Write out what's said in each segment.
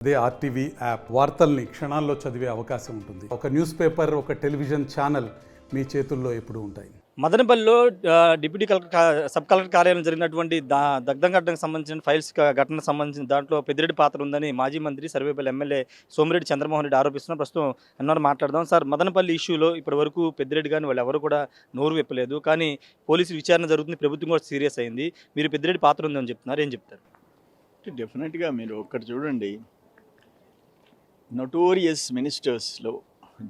అదే RTV app వార్తల్ని క్షణాల్లో చదివే అవకాశం ఉంటుంది. ఒక న్యూస్ పేపర్, ఒక టెలివిజన్ ఛానల్ మీ చేతుల్లో ఎప్పుడూ ఉంటాయి. మదనపల్లిలో డిప్యూటీ సబ్ కలెక్టర్ కార్యాలయం జరిగినటువంటి దగ్ధం ఘటనకు సంబంధించిన ఫైల్స్ ఘటనకు సంబంధించిన దాంట్లో పెద్దిరెడ్డి పాత్ర ఉందని మాజీ మంత్రి సర్వేపల్లి ఎమ్మెల్యే సోమిరెడ్డి చంద్రమోహన్ రెడ్డి ఆరోపిస్తున్నారు. ప్రస్తుతం ఎన్నో మాట్లాడదాం. సార్, మదనపల్లి ఇష్యూలో ఇప్పటి వరకు పెద్దిరెడ్డి కానీ వాళ్ళు ఎవరు కూడా నోరు విప్పలేదు. కానీ పోలీసు విచారణ జరుగుతుంది, ప్రభుత్వం కూడా సీరియస్ అయింది. మీరు పెద్దిరెడ్డి పాత్ర ఉందని చెప్తున్నారు, ఏం చెప్తారు? డెఫినెట్గా మీరు ఒక్కటి చూడండి, నోటోరియస్ మినిస్టర్స్లో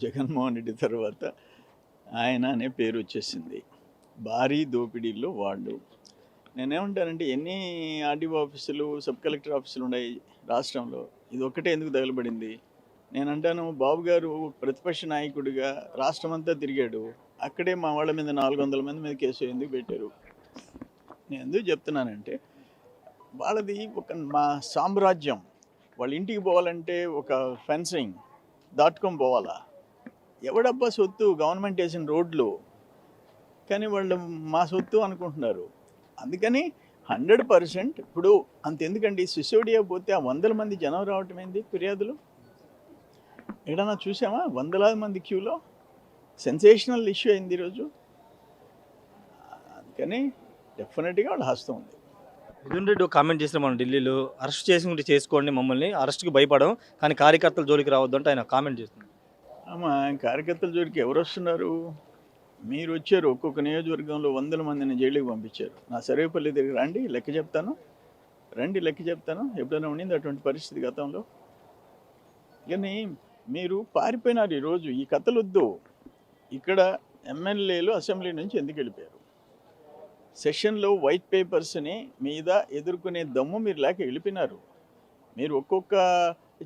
జగన్మోహన్ రెడ్డి తర్వాత ఆయన అనే పేరు వచ్చేసింది. భారీ దోపిడీల్లో వాళ్ళు. నేనేమంటానంటే, ఎన్ని ఆర్డీఓ ఆఫీసులు, సబ్ కలెక్టర్ ఆఫీసులు ఉన్నాయి రాష్ట్రంలో, ఇది ఒక్కటే ఎందుకు తగలబడింది? నేనంటాను, బాబు గారు ప్రతిపక్ష నాయకుడిగా రాష్ట్రం అంతా తిరిగాడు, అక్కడే మా వాళ్ళ మీద 400 మంది మీద కేసు ఎందుకు పెట్టారు? నేను ఎందుకు చెప్తున్నానంటే, వాళ్ళది ఒక మా సామ్రాజ్యం. వాళ్ళ ఇంటికి పోవాలంటే ఒక ఫెన్సింగ్ దాటుకొని పోవాలా? ఎవడబ్బా సొత్తు? గవర్నమెంట్ వేసిన రోడ్లు, కానీ వాళ్ళు మా సొత్తు అనుకుంటున్నారు. అందుకని 100% ఇప్పుడు అంతెందుకండి, సిసోడియా పోతే ఆ 100 మంది జనం రావటం ఏంది? ఫిర్యాదులు ఎక్కడన్నా చూసామా? 100,000 మంది క్యూలో. సెన్సేషనల్ ఇష్యూ అయింది ఈరోజు. అందుకని డెఫినెట్గా వాళ్ళ హస్తం ఉంది. మిథున్ రెడ్డి ఒక కామెంట్ చేసిన, మనం ఢిల్లీలో అరెస్ట్ చేసుకుంటే చేసుకోండి, మమ్మల్ని అరెస్ట్కి భయపడం, కానీ కార్యకర్తల జోలికి రావద్దు అంటే ఆయన కామెంట్ చేస్తున్నారు. అమ్మా, కార్యకర్తల జోలికి ఎవరు వస్తున్నారు? మీరు వచ్చారు, ఒక్కొక్క నియోజకవర్గంలో 100 మందిని జైలుకి పంపించారు. నా సర్వేపల్లి దగ్గర రండి, లెక్క చెప్తాను. లెక్క చెప్తాను. ఎప్పుడైనా ఉండింది అటువంటి పరిస్థితి గతంలో? కానీ మీరు పారిపోయినారు. ఈరోజు ఈ కథలొద్దు. ఇక్కడ ఎమ్మెల్యేలు అసెంబ్లీ నుంచి ఎందుకు వెళ్ళిపోయారు? సెషన్లో వైట్ పేపర్స్ని మీద ఎదుర్కొనే దమ్ము మీరు లేక వెళ్ళిపోయినారు. మీరు ఒక్కొక్క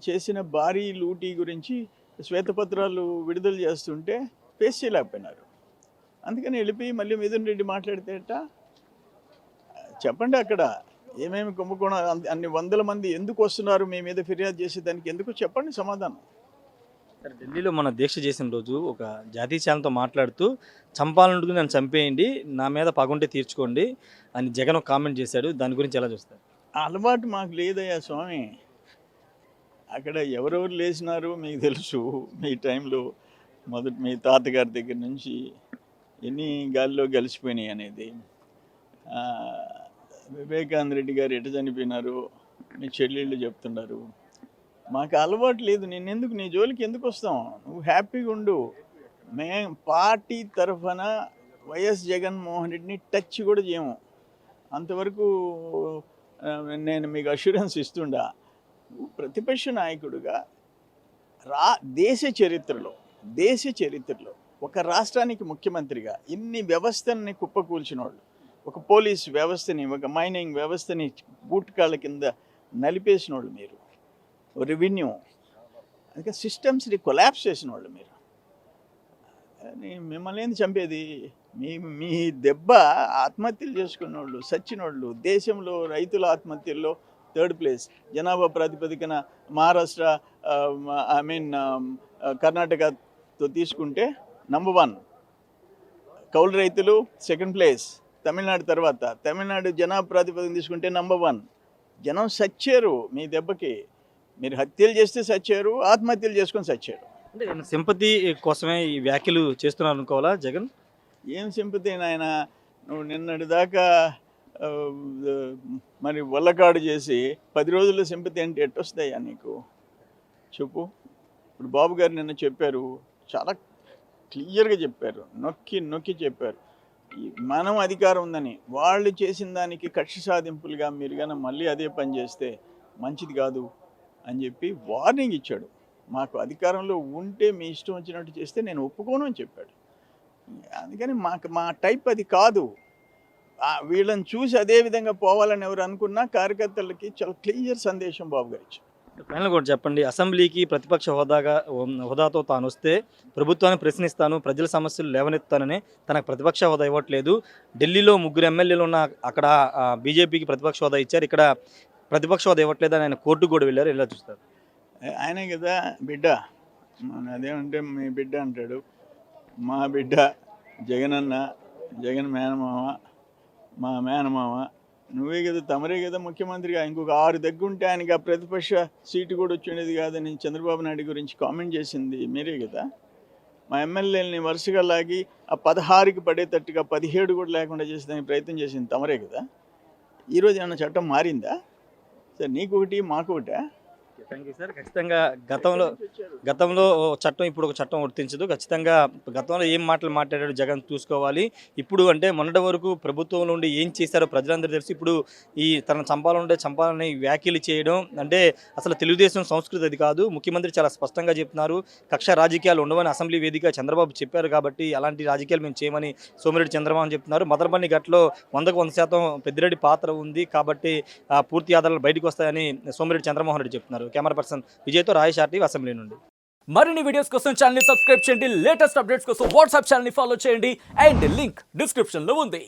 చేసిన భారీ లూటీ గురించి శ్వేతపత్రాలు విడుదల చేస్తుంటే ఫేస్ చేయలేకపోయినారు. అందుకని వెళ్ళిపోయి మళ్ళీ మిథున్ రెడ్డి మాట్లాడితేట చెప్పండి, అక్కడ ఏమేమి కుంభకోణం, అన్ని 100 మంది ఎందుకు వస్తున్నారు మీ మీద ఫిర్యాదు చేసేదానికి? ఎందుకు చెప్పండి సమాధానం. సరే, ఢిల్లీలో మన దీక్ష చేసిన రోజు ఒక జాతీయ ఛానల్తో మాట్లాడుతూ, చంపాలనుకుంటే నన్ను చంపేయండి, నా మీద పగుంటే తీర్చుకోండి అని జగన్ ఒక కామెంట్ చేశాడు. దాని గురించి ఎలా చూస్తారు? ఆ అలవాటు మాకు లేదయ్యా స్వామి. అక్కడ ఎవరెవరు లేచినారు మీకు తెలుసు. మీ టైంలో మొదటి మీ తాతగారి దగ్గర నుంచి ఎన్ని గాలిలో కలిసిపోయినాయి అనేది. వివేకానంద రెడ్డి గారు ఎటు చనిపోయినారు మీ చెల్లెళ్ళు చెప్తున్నారు. మాకు అలవాటు లేదు. నేను ఎందుకు నీ జోలికి ఎందుకు వస్తాం? నువ్వు హ్యాపీగా ఉండు. మేము పార్టీ తరఫున వైఎస్ జగన్మోహన్ రెడ్డిని టచ్ కూడా చేయము. అంతవరకు నేను మీకు అష్యూరెన్స్ ఇస్తుండా. ప్రతిపక్ష నాయకుడిగా దేశ చరిత్రలో ఒక రాష్ట్రానికి ముఖ్యమంత్రిగా ఇన్ని వ్యవస్థల్ని కుప్పకూల్చిన వాళ్ళు, ఒక పోలీస్ వ్యవస్థని, ఒక మైనింగ్ వ్యవస్థని బూట్కాళ్ళ కింద నలిపేసిన వాళ్ళు మీరు, రెవెన్యూ, అందుకే సిస్టమ్స్ని కొలాప్స్ చేసిన వాళ్ళు మీరు. మిమ్మల్ని ఏంది చంపేది? మీ దెబ్బ ఆత్మహత్యలు చేసుకున్న వాళ్ళు, సచ్చిన వాళ్ళు. దేశంలో రైతుల ఆత్మహత్యల్లో 3rd ప్లేస్. జనాభా ప్రాతిపదికన మహారాష్ట్ర, కర్ణాటకతో తీసుకుంటే నంబర్ 1. కౌలు రైతులు 2nd ప్లేస్, తమిళనాడు తర్వాత. తమిళనాడు జనాభా ప్రాతిపదికన తీసుకుంటే నంబర్ 1. జనం సచ్చారు మీ దెబ్బకి. మీరు హత్యలు చేస్తే సచ్చారు, ఆత్మహత్యలు చేసుకొని సచ్చారు. అంటే సింపతి కోసమే ఈ వ్యాఖ్యలు చేస్తున్నారు అనుకోవాలా జగన్? ఏం సింపతి నాయన? నువ్వు నిన్నటి దాకా మరి వల్లకాడు చేసి 10 రోజుల్లో సింపతి అంటే ఎట్టొస్తాయా నీకు? చెప్పు. ఇప్పుడు బాబు గారు నిన్న చెప్పారు, చాలా క్లియర్గా చెప్పారు, నొక్కి చెప్పారు. మనం అధికారం ఉందని, వాళ్ళు చేసిన దానికి కక్ష సాధింపులుగా మీరు కానీ మళ్ళీ అదే పని చేస్తే మంచిది కాదు అని చెప్పి వార్నింగ్ ఇచ్చాడు. మాకు అధికారంలో ఉంటే మీ ఇష్టం వచ్చినట్టు చేస్తే నేను ఒప్పుకోను అని చెప్పాడు. అందుకని మా టైప్ అది కాదు. వీళ్ళని చూసి అదే విధంగా పోవాలని ఎవరు అనుకున్నా కార్యకర్తలకి చాలా క్లియర్ సందేశం బాబు గారు ఇచ్చారు. ఫైనల్ కూడా చెప్పండి, అసెంబ్లీకి ప్రతిపక్ష హోదాతో తాను వస్తే ప్రభుత్వాన్ని ప్రశ్నిస్తాను, ప్రజల సమస్యలు లేవనెత్తానని తనకు ప్రతిపక్ష హోదా ఇవ్వట్లేదు. ఢిల్లీలో 3 ఎమ్మెల్యేలు ఉన్న అక్కడ బీజేపీకి ప్రతిపక్ష హోదా ఇచ్చారు, ఇక్కడ ప్రతిపక్ష హోదా ఇవ్వట్లేదు అని ఆయన కోర్టుకు కూడా వెళ్ళారు. ఎలా చూస్తారు? ఆయనే కదా బిడ్డ. అదేమంటే మీ బిడ్డ అంటాడు. మా బిడ్డ జగనన్న, జగన్ మేనమామ, మా మేనమామ నువ్వే కదా, తమరే కదా ముఖ్యమంత్రిగా. ఇంకొక 6 దగ్గుంటే ఆయనకి ఆ ప్రతిపక్ష సీటు కూడా వచ్చేది కాదని చంద్రబాబు నాయుడు గురించి కామెంట్ చేసింది మీరే కదా. మా ఎమ్మెల్యేలని వరుసగా లాగి ఆ 16కి పడేటట్టుగా 17 కూడా లేకుండా చేసేదానికి ప్రయత్నం చేసింది తమరే కదా. ఈరోజు ఏమన్నా చట్టం మారిందా సార్? నీకొకటి మాకొకటా? Thank you sir. ఖచ్చితంగా గతంలో చట్టం ఇప్పుడు ఒక చట్టం వర్తించదు. ఖచ్చితంగా గతంలో ఏం మాటలు మాట్లాడాడు జగన్ చూసుకోవాలి. ఇప్పుడు అంటే మొన్నటి వరకు ప్రభుత్వం నుండి ఏం చేశారో ప్రజలందరూ తెలిసి ఇప్పుడు ఈ తన చంపాలని వ్యాఖ్యలు చేయడం అంటే అసలు తెలుగుదేశం సంస్కృతి అది కాదు. ముఖ్యమంత్రి చాలా స్పష్టంగా చెప్తున్నారు, కక్ష రాజకీయాలు ఉండవని అసెంబ్లీ వేదిక చంద్రబాబు చెప్పారు కాబట్టి అలాంటి రాజకీయాలు మేము చేయమని సోమిరెడ్డి చంద్రబాబు చెప్తున్నారు. మదనపల్లి ఘట్లో 100% పెద్దిరెడ్డి పాత్ర ఉంది కాబట్టి పూర్తి ఆధారాలు బయటకు వస్తాయని సోమిరెడ్డి చంద్రమోహన్ రెడ్డి చెప్తున్నారు. Camera person విజయ్తో Rayesh RTV assembly నుండి. మరిన్ని వీడియోస్ కోసం ఛానల్ ని సబ్స్క్రైబ్ చేయండి, లేటెస్ట్ అప్డేట్స్ కోసం వాట్సాప్ ఛానల్ ని ఫాలో చేయండి అండ్ లింక్ డిస్క్రిప్షన్ లో ఉంది.